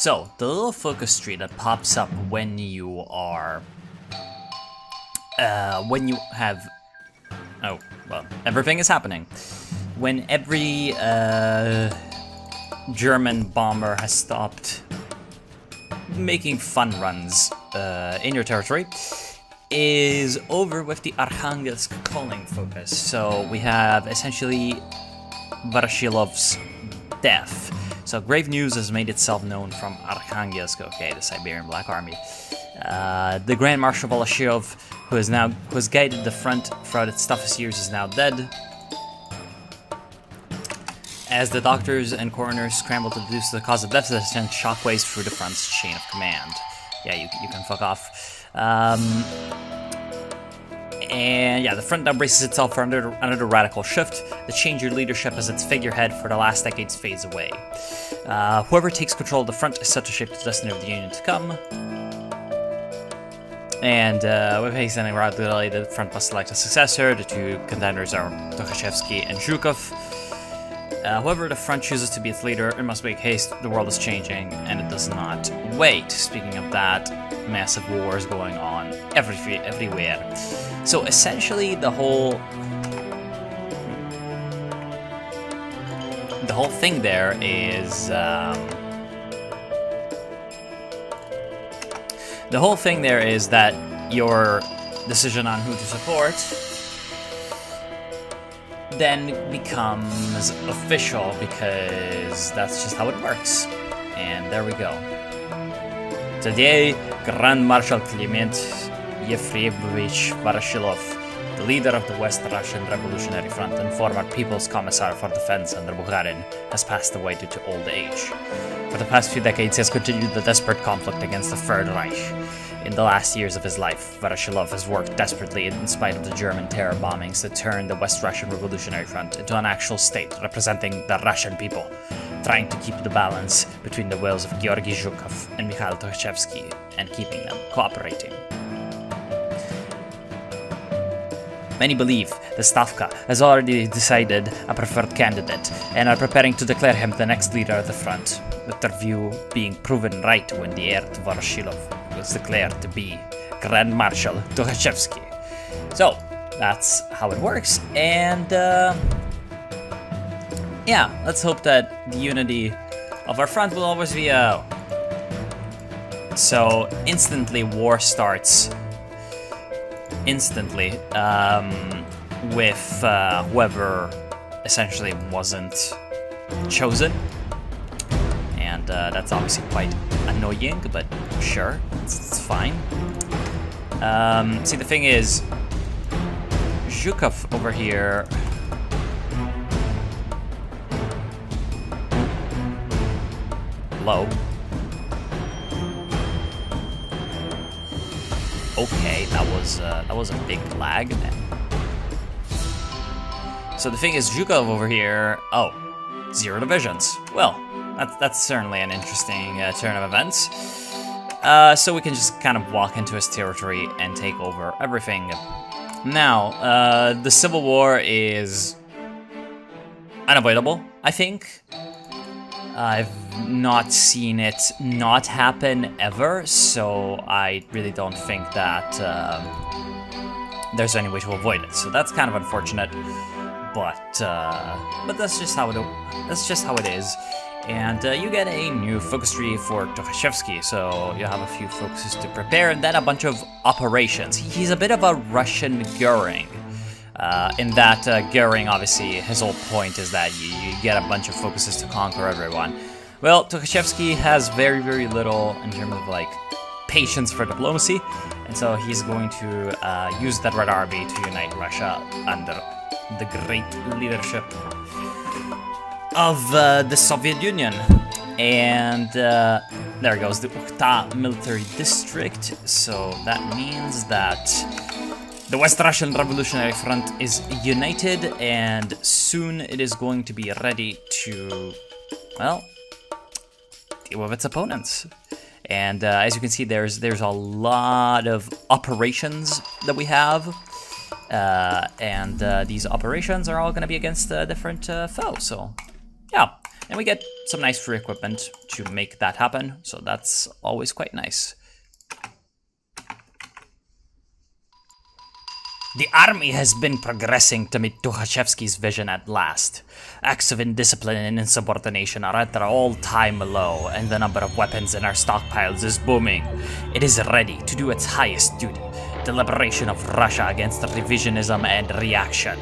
So, the little focus tree that pops up when you are... when you have... Oh, well, everything is happening. When every German bomber has stopped making fun runs in your territory, is over with the Arkhangelsk calling focus. So we have essentially Voroshilov's death. So grave news has made itself known from Arkhangelsk, okay, the Siberian Black Army. The Grand Marshal Voroshilov, who has guided the front throughout its toughest years, is now dead. As the doctors and coroners scramble to deduce the cause of death, that sends shockwaves through the front's chain of command. Yeah, you can fuck off. And yeah, the front now braces itself for another radical shift. The change in leadership as its figurehead for the last decades fades away. Whoever takes control of the front is set to shape the destiny of the Union to come. And with hastening rapidly, the front must select a successor. The two contenders are Tukhachevsky and Zhukov. Whoever the front chooses to be its leader, it must make haste. The world is changing, and it does not wait. Speaking of that, massive wars going on everywhere. So essentially, the whole thing there is that your decision on who to support then becomes official, because that's just how it works. And there we go. Today, Grand Marshal Clement Yefremovich Voroshilov, the leader of the West Russian Revolutionary Front and former People's Commissar for Defense under Bukharin, has passed away due to old age. For the past few decades, he has continued the desperate conflict against the Third Reich. In the last years of his life, Voroshilov has worked desperately in spite of the German terror bombings to turn the West Russian Revolutionary Front into an actual state representing the Russian people, trying to keep the balance between the wills of Georgy Zhukov and Mikhail Tukhachevsky and keeping them cooperating. Many believe the Stavka has already decided a preferred candidate and are preparing to declare him the next leader of the front, with their view being proven right when the heir to Voroshilov was declared to be Grand Marshal Tukhachevsky. So, that's how it works, and yeah, let's hope that the unity of our front will always be So, instantly war starts. Instantly, with whoever essentially wasn't chosen, and that's obviously quite annoying, but sure, it's fine. See, the thing is, Zhukov over here low. Okay, that was a big lag then. So the thing is, Zhukov over here, 0 divisions. Well, that's certainly an interesting turn of events. So we can just kind of walk into his territory and take over everything. Now, the Civil War is unavoidable, I think. I've not seen it not happen ever, so I really don't think that there's any way to avoid it. So that's kind of unfortunate, but that's just how it is. And you get a new focus tree for Tukhachevsky, so you have a few focuses to prepare, and then a bunch of operations. He's a bit of a Russian Goering. In that Goering, obviously, his whole point is that you get a bunch of focuses to conquer everyone. Well, Tukhachevsky has very, very little in terms of, like, patience for diplomacy, and so he's going to use that Red Army to unite Russia under the great leadership of the Soviet Union. And there goes the Ukhta military district, so that means that the West Russian Revolutionary Front is united, and soon it is going to be ready to, well, deal with its opponents. And as you can see, there's a lot of operations that we have, and these operations are all going to be against different foes. So, yeah. And we get some nice free equipment to make that happen, so that's always quite nice. The army has been progressing to meet Tukhachevsky's vision at last. Acts of indiscipline and insubordination are at their all-time low, and the number of weapons in our stockpiles is booming. It is ready to do its highest duty, the liberation of Russia against revisionism and reaction.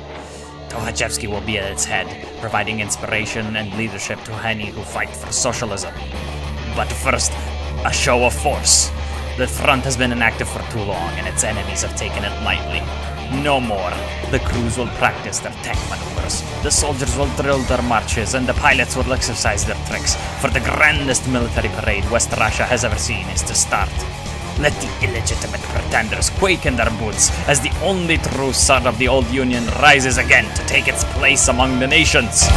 Tukhachevsky will be at its head, providing inspiration and leadership to any who fight for socialism. But first, a show of force. The front has been inactive for too long, and its enemies have taken it lightly. No more. The crews will practice their tech maneuvers. The soldiers will drill their marches, and the pilots will exercise their tricks. For the grandest military parade West Russia has ever seen is to start. Let the illegitimate pretenders quake in their boots as the only true son of the old Union rises again to take its place among the nations.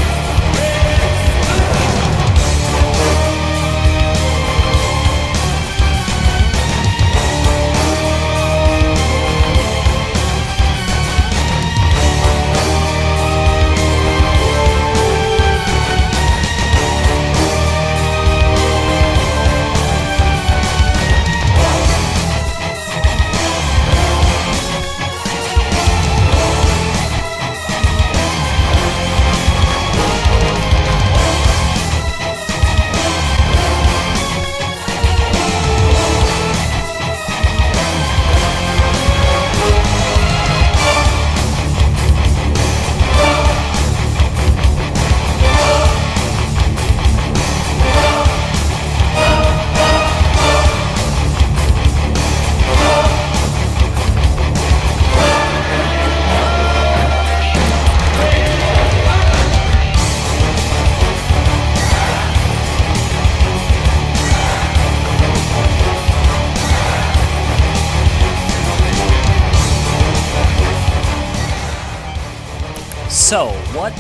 So, what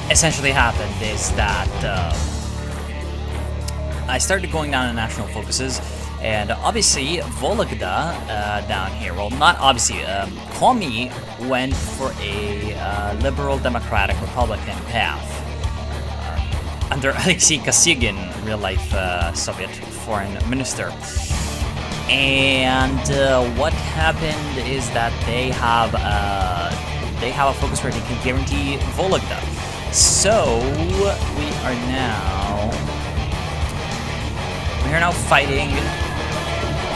essentially happened is that I started going down in national focuses, and obviously Vologda down here, well, not obviously, Komi went for a liberal democratic republican path under Alexei Kosygin, real-life Soviet foreign minister. And what happened is that they have a focus where they can guarantee Vologda. So we are now fighting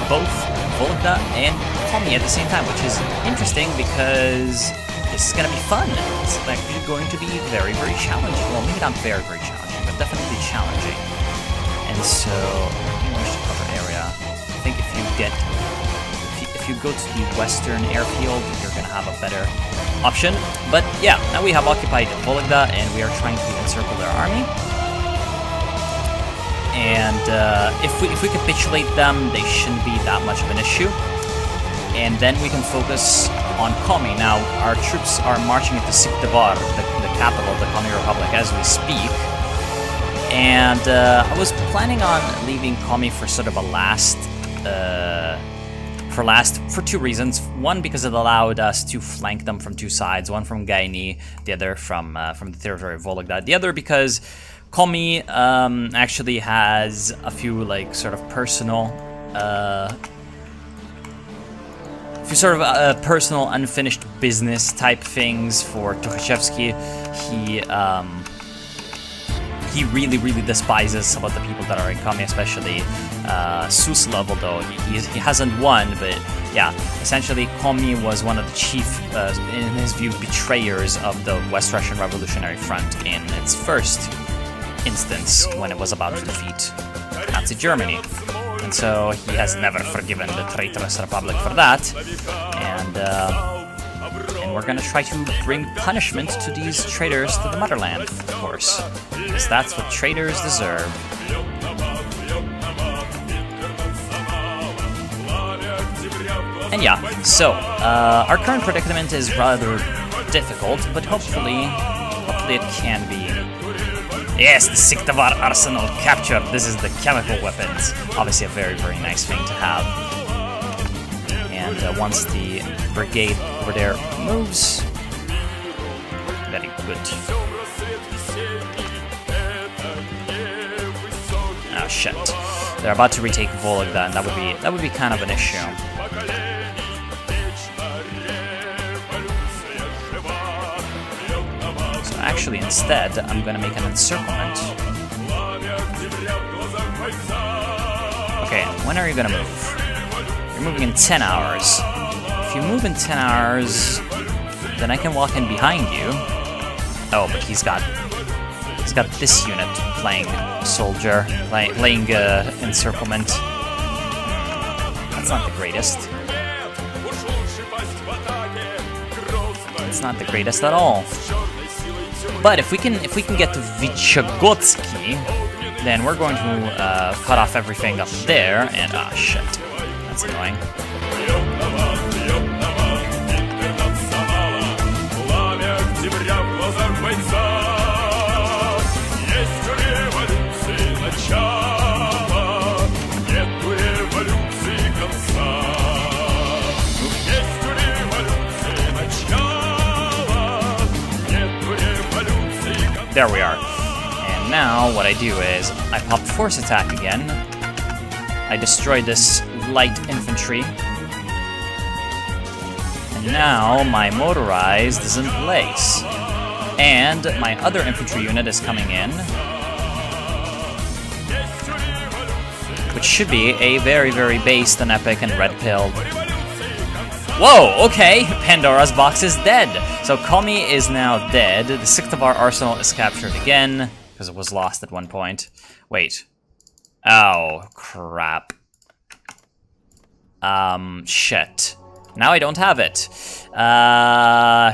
both Vologda and Komi at the same time, which is interesting because this is going to be fun. It's actually going to be very, very challenging. Well, maybe not very, very challenging, but definitely challenging. And so, cover area. I think if you go to the western airfield, you're going to have a better option. But yeah, now we have occupied Vologda, and we are trying to encircle their army. And if we capitulate them, they shouldn't be that much of an issue. And then we can focus on Komi. Now, our troops are marching into Syktyvkar, the capital of the Komi Republic, as we speak. And I was planning on leaving Komi for sort of a last, for two reasons. One, because it allowed us to flank them from two sides, one from Gaini, the other from the territory of Vologda. The other because Komi actually has a few like sort of personal, personal unfinished business type things for Tukhachevsky. He really, really despises some of the people that are in Komi, especially Suslov, although he hasn't won, but yeah, essentially Komi was one of the chief, in his view, betrayers of the West Russian Revolutionary Front in its first instance when it was about to defeat Nazi Germany. And so he has never forgiven the traitorous Republic for that, and we're gonna try to bring punishment to these traitors to the motherland, of course, because that's what traitors deserve. And yeah, so our current predicament is rather difficult, but hopefully it can be. Yes, the Syktyvkar arsenal captured. This is the chemical weapons. Obviously a very, very nice thing to have. And once the brigade over there moves, very good. shit. They're about to retake Vologda, and that would be kind of an issue. So actually, instead, I'm gonna make an encirclement. Okay, when are you gonna move? You're moving in 10 hours. If you move in 10 hours, then I can walk in behind you. Oh, but he's got this unit playing soldier, playing encirclement. That's not the greatest. It's not the greatest at all. But if we can get to Vychegotsky, then we're going to cut off everything up there. And ah, shit, that's annoying. There we are. And now what I do is I pop force attack again. I destroy this light infantry. And now my motorized is in place. And my other infantry unit is coming in. Which should be a very, very based and epic and red-pilled. Whoa, okay, Pandora's box is dead. So Komi is now dead. The 6th of our arsenal is captured again, because it was lost at one point. Wait. Oh, crap. Shit. Now I don't have it. I'll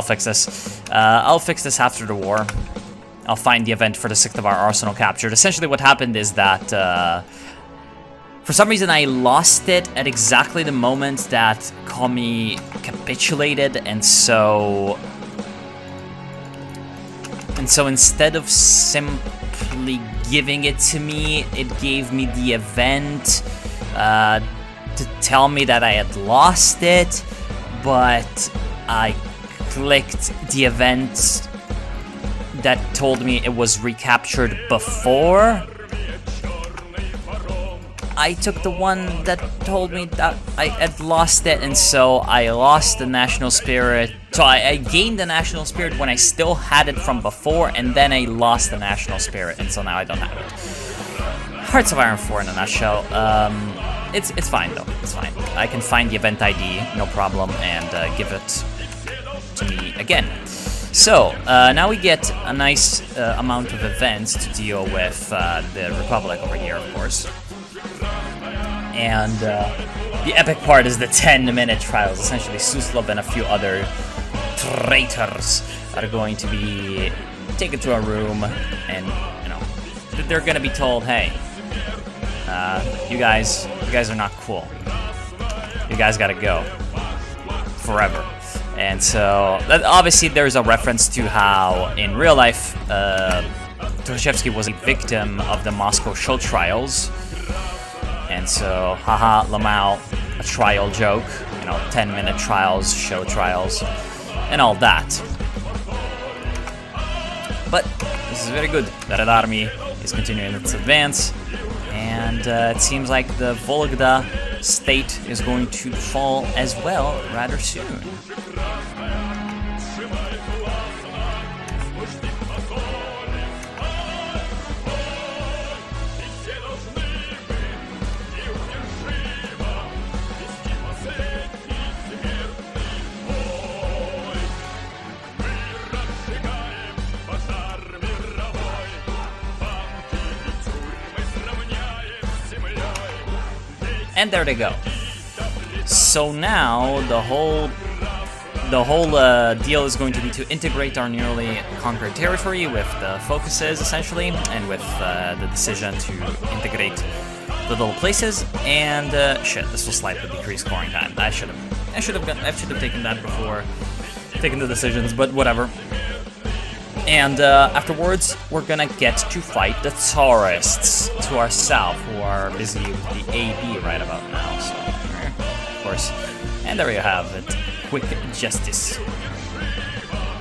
fix this. I'll fix this after the war. I'll find the event for the 6th of our arsenal captured. Essentially what happened is that, for some reason I lost it at exactly the moment that Komi capitulated, and so instead of simply giving it to me, it gave me the event to tell me that I had lost it, but I clicked the event that told me it was recaptured before. I took the one that told me that I had lost it, and so I lost the national spirit. So I gained the national spirit when I still had it from before, and then I lost the national spirit, and so now I don't have it. Hearts of Iron 4 in a nutshell. It's fine though, it's fine. I can find the event ID, no problem, and give it to me again. So, now we get a nice amount of events to deal with the Republic over here, of course. And the epic part is the 10-minute trials. Essentially, Suslov and a few other traitors are going to be taken to a room, and you know they're going to be told, "Hey, you guys are not cool. You guys got to go forever." And so, obviously, there's a reference to how in real life, Tukhachevsky was a victim of the Moscow show trials. And so, haha, Lamau, a trial joke, you know, 10-minute trials, show trials, and all that. But this is very good. The Red Army is continuing its advance, and it seems like the Vologda state is going to fall as well rather soon. And there they go. So now the whole deal is going to be to integrate our newly conquered territory with the focuses essentially, and with the decision to integrate the little places. And shit, this will slightly decrease scoring time. I should have taken that before taking the decisions, but whatever. And afterwards, we're gonna get to fight the Tsarists to our south, who are busy with the AB right about now, so, of course. And there you have it, quick justice.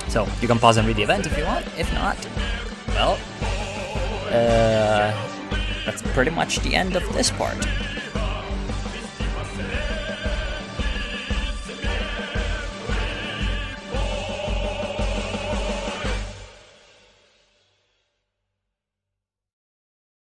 So, you can pause and read the event if you want. If not, well, that's pretty much the end of this part.